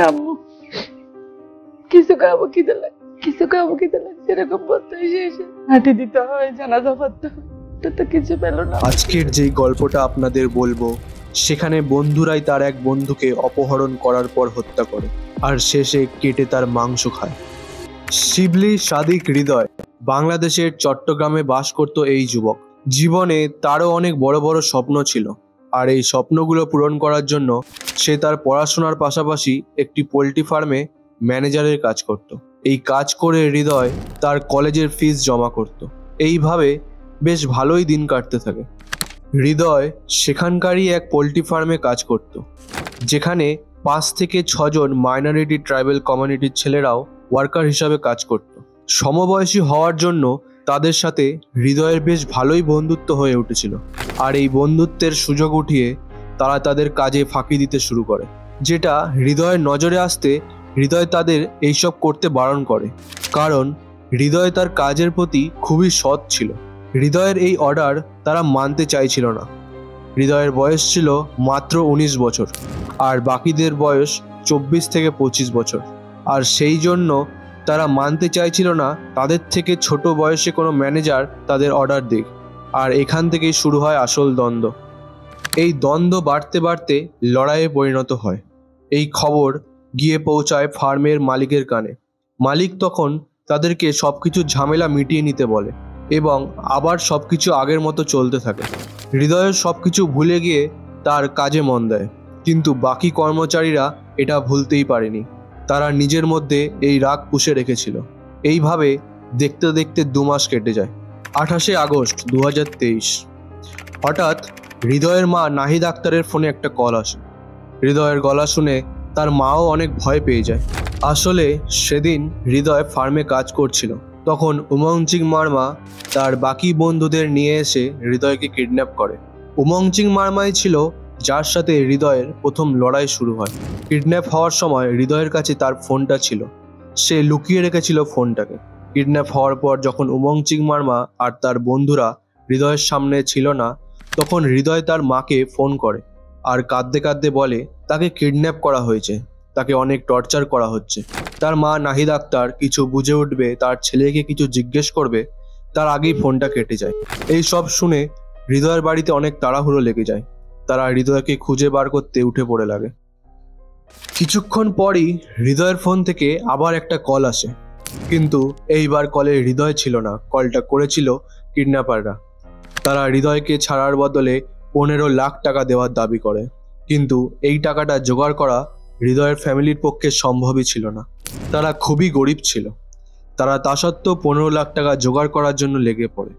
আম্মু কিছু খাবো খিদে লাগছে এরকম বলতে এসে হাঁটি দিতে হয়, জানাজা পড়তে হয়, তো কিছু পেলো না। আজকের যেই গল্পটা আপনাদের বলবো, সেখানে বন্ধুরাই তার এক বন্ধুকে অপহরণ করার পর হত্যা করে আর শেষে কেটে তার মাংস খায়। শিবলি সাদিক হৃদয় বাংলাদেশের চট্টগ্রামে বাস করত এই যুবক। জীবনে তারও অনেক বড় বড় স্বপ্ন ছিল, আর এই স্বপ্নগুলো পূরণ করার জন্য সে তার পড়াশোনার পাশাপাশি একটি পোল্ট্রি ফার্মে ম্যানেজারের কাজ করত। এই কাজ করে হৃদয় তার কলেজের ফিস জমা করত। এইভাবে বেশ ভালোই দিন কাটতে থাকে। হৃদয় সেখানকারই এক পোল্ট্রি ফার্মে কাজ করত, যেখানে 5 থেকে 6 জন মাইনরিটি ট্রাইবাল কমিউনিটির ছেলেরাও ওয়ার্কার হিসাবে কাজ করত। সমবয়সী হওয়ার জন্য তাদের সাথে হৃদয়ের বেশ ভালোই বন্ধুত্ব হয়ে উঠেছিল, আর এই বন্ধুত্বের সুযোগ উঠিয়ে তারা তাদের কাজে ফাঁকি দিতে শুরু করে, যেটা হৃদয়ের নজরে আসতে হৃদয় তাদের এইসব করতে বারণ করে, কারণ হৃদয় তার কাজের প্রতি খুবই সৎ ছিল। হৃদয়ের এই অর্ডার তারা মানতে চাইছিল না। হৃদয়ের বয়স ছিল মাত্র 19 বছর, আর বাকিদের বয়স 24 থেকে 25 বছর, আর সেই জন্য তারা মানতে চাইছিল না তাদের থেকে ছোট বয়সে কোনো ম্যানেজার তাদের অর্ডার দিক। আর এখান থেকেই শুরু হয় আসল দ্বন্দ্ব। এই দ্বন্দ্ব বাড়তে বাড়তে লড়াইয়ে পরিণত হয়। এই খবর গিয়ে পৌঁছায় ফার্মের মালিকের কানে। মালিক তখন তাদেরকে সবকিছু ঝামেলা মিটিয়ে নিতে বলে এবং আবার সবকিছু আগের মতো চলতে থাকে। হৃদয়ের সবকিছু ভুলে গিয়ে তার কাজে মন দেয়, কিন্তু বাকি কর্মচারীরা এটা ভুলতেই পারেনি। তারা নিজের মধ্যে এই রাগ পুষে রেখেছিল। এইভাবে দেখতে দেখতে 2 মাস কেটে যায়। 28শে আগস্ট 2023 হঠাৎ হৃদয়ের মা নাহিদ আক্তারের ফোনে একটা কল আসে। হৃদয়ের গলা শুনে তার মাও অনেক ভয় পেয়ে যায়। আসলে সেদিন হৃদয় ফার্মে কাজ করছিল, তখন উমংচিং মার্মা তার বাকি বন্ধুদের নিয়ে এসে হৃদয়কে কিডন্যাপ করে। উমংচিং মার্মাই ছিল যার সাথে হৃদয়ের প্রথম লড়াই শুরু হয়। কিডন্যাপ হওয়ার সময় হৃদয়ের কাছে তার ফোনটা ছিল, সে লুকিয়ে রেখেছিল ফোনটাকে। কিডন্যাপ হওয়ার পর যখন উমংচিং মার্মা আর তার বন্ধুরা হৃদয়ের সামনে ছিল না, তখন হৃদয় তার মাকে ফোন করে আর কাঁদতে কাঁদতে বলে তাকে কিডন্যাপ করা হয়েছে, তাকে অনেক টর্চার করা হচ্ছে। তার মা নাহিদ আক্তার কিছু বুঝে উঠবে, তার ছেলেকে কিছু জিজ্ঞেস করবে, তার আগেই ফোনটা কেটে যায়। এই সব শুনে হৃদয়ের বাড়িতে অনেক তাড়াহুড়ো লেগে যায়। তারা হৃদয়কে খুঁজে বার করতে উঠে পড়ে লাগে। কিছুক্ষণ পরই হৃদয়ের ফোন থেকে আবার একটা কল আসে, কিন্তু এইবার কলে হৃদয় ছিল না, কলটা করেছিল কিডন্যাপাররা। তারা হৃদয়কে ছাড়ার বদলে 15 লাখ টাকা দেওয়ার দাবি করে, কিন্তু এই টাকাটা জোগাড় করা হৃদয়ের ফ্যামিলির পক্ষে সম্ভবই ছিল না। তারা খুবই গরিব ছিল। তারা তা সত্ত্বেও 15 লাখ টাকা জোগাড় করার জন্য লেগে পড়ে।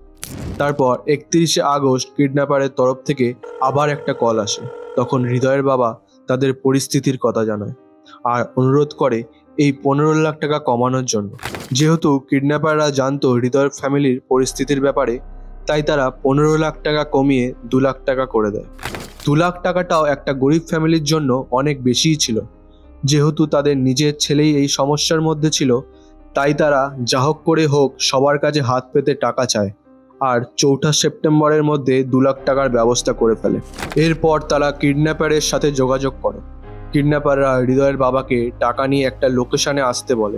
তারপর 31শে আগস্ট কিডন্যাপারের তরফ থেকে আবার একটা কল আসে। তখন হৃদয়ের বাবা তাদের পরিস্থিতির কথা জানায় আর অনুরোধ করে এই 15 লাখ টাকা কমানোর জন্য। যেহেতু কিডন্যাপাররা জানতো হৃদয়ের ফ্যামিলির পরিস্থিতির ব্যাপারে, তাই তারা 15 লাখ টাকা কমিয়ে 2 লাখ টাকা করে দেয়। 2 লাখ টাকাটাও একটা গরিব ফ্যামিলির জন্য অনেক বেশিই ছিল। যেহেতু তাদের নিজের ছেলেই এই সমস্যার মধ্যে ছিল, তাই তারা যা হোক করে হোক সবার কাছে হাত পেতে টাকা চায় আর 4 সেপ্টেম্বরের মধ্যে 2 লাখ টাকার ব্যবস্থা করে ফেলে। এরপর তারা কিডন্যাপারের সাথে যোগাযোগ করে। কিডন্যাপাররা হৃদয়ের বাবাকে টাকা নিয়ে একটা লোকেশনে আসতে বলে।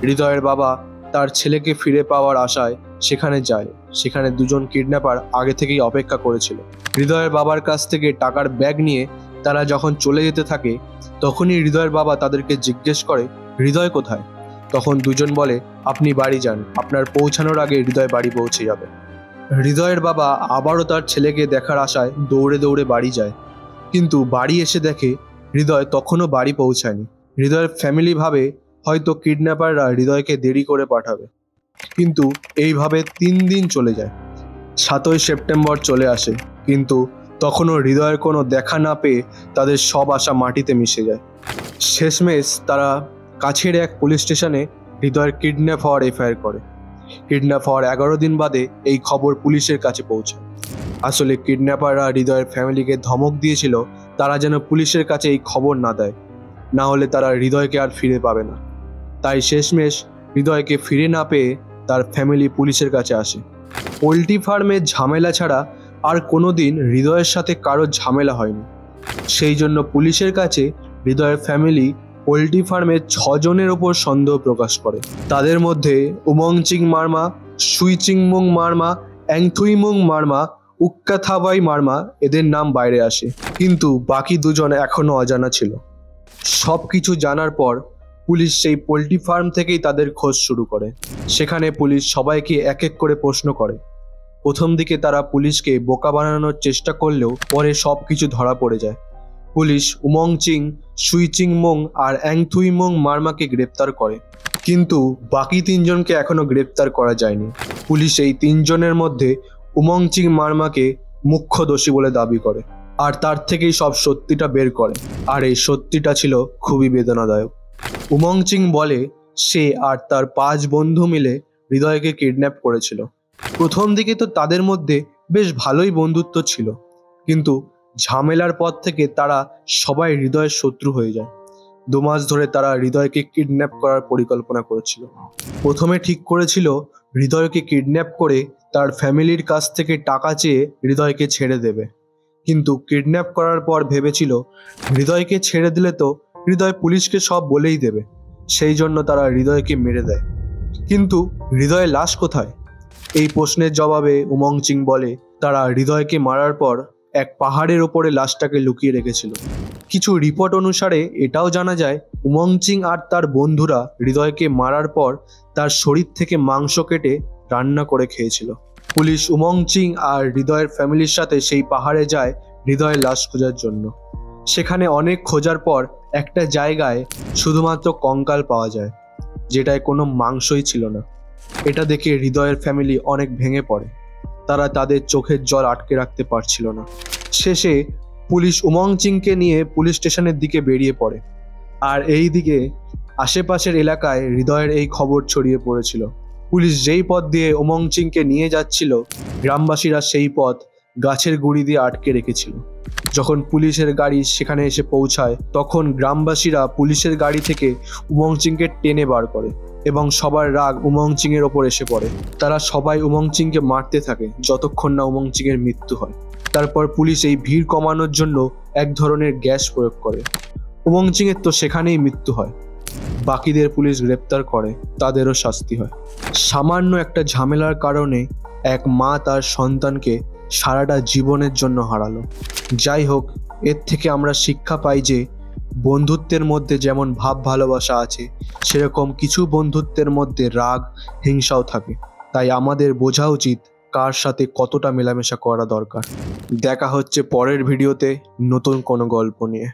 হৃদয়ের বাবা তার ছেলেকে ফিরে পাওয়ার আশায় সেখানে যায়। সেখানে 2 জন কিডন্যাপার আগে থেকেই অপেক্ষা করেছিল। হৃদয়ের বাবার কাছ থেকে টাকার ব্যাগ নিয়ে তারা যখন চলে যেতে থাকে, তখনই হৃদয়ের বাবা তাদেরকে জিজ্ঞেস করে হৃদয় কোথায়। তখন 2 জন বলে আপনি বাড়ি যান, আপনার পৌঁছানোর আগে হৃদয় বাড়ি পৌঁছে যাবে। হৃদয়ের বাবা আবারও তার ছেলেকে দেখার আশায় দৌড়ে দৌড়ে বাড়ি যায়, কিন্তু বাড়ি এসে দেখে হৃদয় তখনও বাড়ি পৌঁছায়নি। হৃদয়ের ফ্যামিলি ভাবে হয়তো কিডন্যাপাররা হৃদয়কে দেরি করে পাঠাবে, কিন্তু এইভাবে 3 দিন চলে যায়। 7ই সেপ্টেম্বর চলে আসে, কিন্তু তখনও হৃদয়ের কোনো দেখা না পেয়ে তাদের সব আশা মাটিতে মিশে যায়। শেষমেশ তারা কাছের এক পুলিশ স্টেশনে হৃদয়ের কিডন্যাপ হওয়ার এফআইআর করে। কিডন্যাপ হওয়ার 11 দিন বাদে এই খবর পুলিশের কাছে পৌঁছায়। আসলে কিডন্যাপাররা হৃদয়ের ফ্যামিলিকে ধমক দিয়েছিল তারা যেন পুলিশের কাছে এই খবর না দেয়, না হলে তারা হৃদয়কে আর ফিরে পাবে না। তাই শেষমেশ হৃদয়কে ফিরে না পেয়ে তার ফ্যামিলি পুলিশের কাছে আসে। পোল্ট্রি ফার্মের ঝামেলা ছাড়া আর কোনোদিন হৃদয়ের সাথে কারো ঝামেলা হয়নি, সেই জন্য পুলিশের কাছে হৃদয়ের ফ্যামিলি পোল্ট্রি ফার্মে 6 জনের ওপর সন্দেহ প্রকাশ করে। তাদের মধ্যে উমংচিং মার্মা, সুইচিংমুং মার্মা, অ্যাংথুইমুং মার্মা, উক্কাথাবাই মার্মা এদের নাম বাইরে আসে, কিন্তু বাকি 2 জন এখনো অজানা ছিল। সব কিছু জানার পর পুলিশ সেই পোল্ট্রি ফার্ম থেকেই তাদের খোঁজ শুরু করে। সেখানে পুলিশ সবাইকে এক এক করে প্রশ্ন করে। প্রথম দিকে তারা পুলিশকে বোকা বানানোর চেষ্টা করলেও পরে সব কিছু ধরা পড়ে যায়। পুলিশ উমংচিং, সুইচিংমুং আর অ্যাংথুইমুং মার্মাকে গ্রেপ্তার করে, কিন্তু বাকি 3 জনকে এখনো গ্রেপ্তার করা যায়নি। পুলিশ এই 3 জনের মধ্যে উমংচিং মার্মাকে মুখ্য দোষী বলে দাবি করে, আর তার থেকেই সব সত্যিটা বের করে। আর এই সত্যিটা ছিল খুবই বেদনাদায়ক। উমংচিং বলে সে আর তার 5 বন্ধু মিলে হৃদয়কে কিডন্যাপ করেছিল। প্রথম দিকে তো তাদের মধ্যে বেশ ভালোই বন্ধুত্ব ছিল, কিন্তু ঝামেলার পর থেকে তারা সবাই হৃদয়ের শত্রু হয়ে যায়। 2 মাস ধরে তারা হৃদয়কে কিডন্যাপ করার পরিকল্পনা করেছিল। প্রথমে ঠিক করেছিল হৃদয়কে কিডন্যাপ করে তার ফ্যামিলির কাছ থেকে টাকা চেয়ে হৃদয়কে ছেড়ে দেবে, কিন্তু কিডন্যাপ করার পর ভেবেছিল হৃদয়কে ছেড়ে দিলে তো হৃদয় পুলিশকে সব বলেই দেবে, সেই জন্য তারা হৃদয়কে মেরে দেয়। কিন্তু হৃদয়ের লাশ কোথায়? এই প্রশ্নের জবাবে উমংচিং বলে তারা হৃদয়কে মারার পর এক পাহাড়ের ওপরে লাশটাকে লুকিয়ে রেখেছিল। কিছু রিপোর্ট অনুসারে এটাও জানা যায় উমংচিং আর তার বন্ধুরা হৃদয়কে মারার পর তার শরীর থেকে মাংস কেটে রান্না করে খেয়েছিল। পুলিশ উমংচিং আর হৃদয়ের ফ্যামিলির সাথে সেই পাহাড়ে যায় হৃদয়ের লাশ খোঁজার জন্য। সেখানে অনেক খোঁজার পর একটা জায়গায় শুধুমাত্র কঙ্কাল পাওয়া যায়, যেটায় কোনো মাংসই ছিল না। এটা দেখে হৃদয়ের ফ্যামিলি অনেক ভেঙে পড়ে। তারা তাদের চোখের জল আটকে রাখতে পারছিল না। শেষে পুলিশ উমংচিংকে নিয়ে পুলিশ স্টেশনের দিকে বেরিয়ে পড়ে, আর এই দিকে আশেপাশের এলাকায় হৃদয়ের এই খবর ছড়িয়ে পড়েছিল। পুলিশ যেই পথ দিয়ে উমংচিংকে নিয়ে যাচ্ছিল, গ্রামবাসীরা সেই পথ গাছের গুঁড়ি দিয়ে আটকে রেখেছিল। যখন পুলিশের গাড়ি সেখানে এসে পৌঁছায়, তখন গ্রামবাসীরা পুলিশের গাড়ি থেকে উমংচিংকে টেনে বার করে এবং সবার রাগ উমংচিং এর ওপর এসে পড়ে। তারা সবাই উমংচিংকে মারতে থাকে যতক্ষণ না উমংচিং এর মৃত্যু হয়। তারপর পুলিশ এই ভিড় কমানোর জন্য এক ধরনের গ্যাস প্রয়োগ করে। উমংচিং এর তো সেখানেই মৃত্যু হয়। বাকিদের পুলিশ গ্রেপ্তার করে, তাদেরও শাস্তি হয়। সামান্য একটা ঝামেলার কারণে এক মা তার সন্তানকে সারাটা জীবনের জন্য হারালো। যাই হোক, এর থেকে আমরা শিক্ষা পাই যে বন্ধুত্বের মধ্যে যেমন ভাব ভালোবাসা আছে, সেরকম কিছু বন্ধুত্বের মধ্যে রাগ হিংসাও থাকে। তাই আমাদের বোঝা উচিত কার সাথে কতটা মেলামেশা করা দরকার। দেখা হচ্ছে পরের ভিডিওতে নতুন কোনো গল্প নিয়ে।